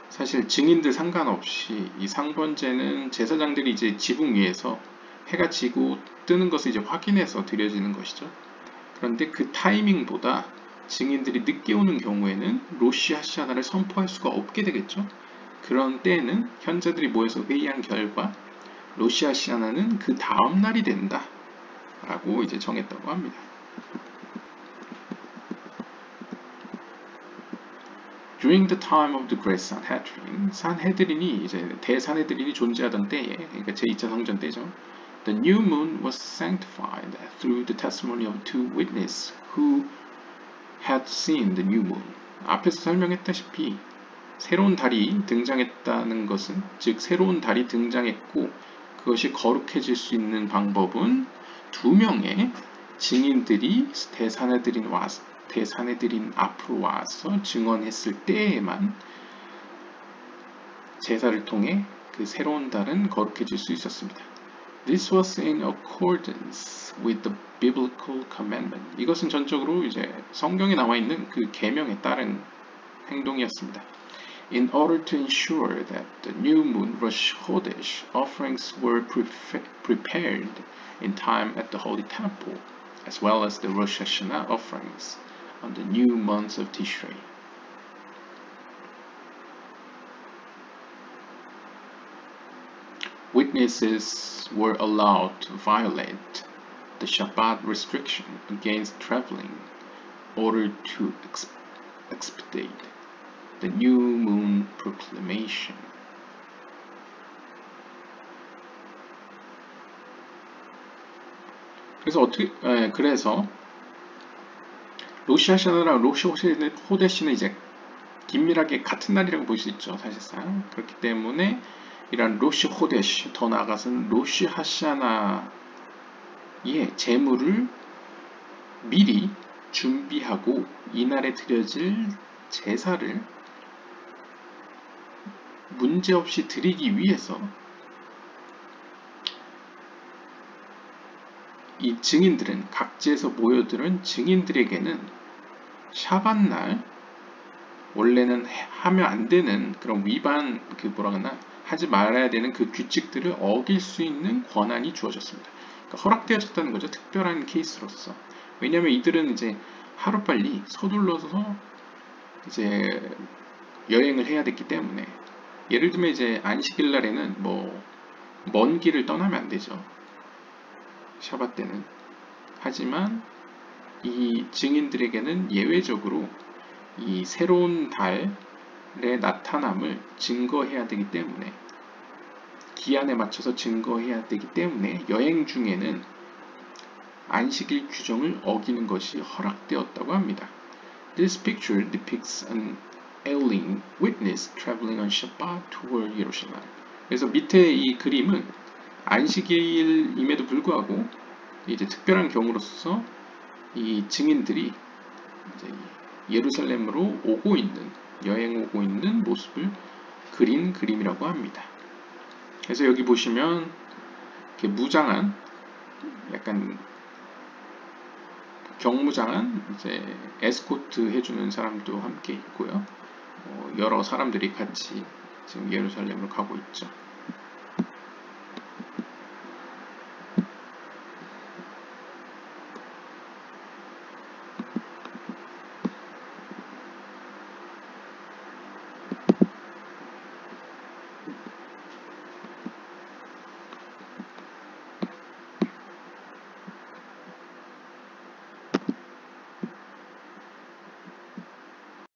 A: 사실 증인들 상관없이 이 상번제는 제사장들이 이제 지붕 위에서 해가 지고 뜨는 것을 이제 확인해서 드려지는 것이죠. 그런데 그 타이밍보다 증인들이 늦게 오는 경우에는 로시 하시아나를 선포할 수가 없게 되겠죠. 그런 때에는 현자들이 모여서 회의한 결과 로시 하시아나는 그 다음 날이 된다 라고 이제 정했다고 합니다. During the time of the Great Sanhedrin, 산헤드린이 이제 대산헤드린이 존재하던 때에, 그러니까 제2차 성전 때죠. The new moon was sanctified through the testimony of two witnesses who had seen the new moon. 앞에서 설명했다시피 새로운 달이 등장했다는 것은, 즉 새로운 달이 등장했고 그것이 거룩해질 수 있는 방법은 두 명의 증인들이 대산헤드린 앞으로 와서 증언했을 때에만 제사를 통해 그 새로운 달은 거룩해질 수 있었습니다. This was in accordance with the biblical commandment. 이것은 전적으로 이제 성경에 나와 있는 그 계명에 따른 행동이었습니다. In order to ensure that the new moon Rosh Chodesh offerings were prepared in time at the Holy Temple, as well as the Rosh Hashanah offerings on the new month of Tishrei. Witnesses were allowed to violate the Shabbat restriction against traveling in order to expedite the new moon proclamation. 그래서 로시 하샤나랑 로시 호데시는 이제 긴밀하게 같은 날이라고 볼 수 있죠, 사실상. 그렇기 때문에 이런 로시 호데시, 더 나아가서는 로시 하샤나의 제물을 미리 준비하고 이날에 드려질 제사를 문제없이 드리기 위해서 이 증인들은, 각지에서 모여드는 증인들에게는 샤밧날, 원래는 하면 안 되는 그런 위반, 하지 말아야 되는 그 규칙들을 어길 수 있는 권한이 주어졌습니다. 그러니까 허락되어졌다는 거죠. 특별한 케이스로서. 왜냐하면 이들은 이제 하루빨리 서둘러서 이제 여행을 해야 됐기 때문에, 예를 들면 이제 안식일 날에는 먼 길을 떠나면 안 되죠, 샤밧 때는. 하지만 이 증인들에게는 예외적으로 이 새로운 달의 나타남을 증거해야 되기 때문에, 기한에 맞춰서 증거해야 되기 때문에 여행 중에는 안식일 규정을 어기는 것이 허락되었다고 합니다. This picture depicts an ailing witness traveling on Shabbat toward Jerusalem. 그래서 밑에 이 그림은 안식일임에도 불구하고 이제 특별한 경우로서 이 증인들이 이제 예루살렘으로 여행 오고 있는 모습을 그린 그림이라고 합니다. 그래서 여기 보시면 이렇게 무장한, 약간 경무장한 이제 에스코트 해주는 사람도 함께 있고요. 여러 사람들이 같이 지금 예루살렘으로 가고 있죠.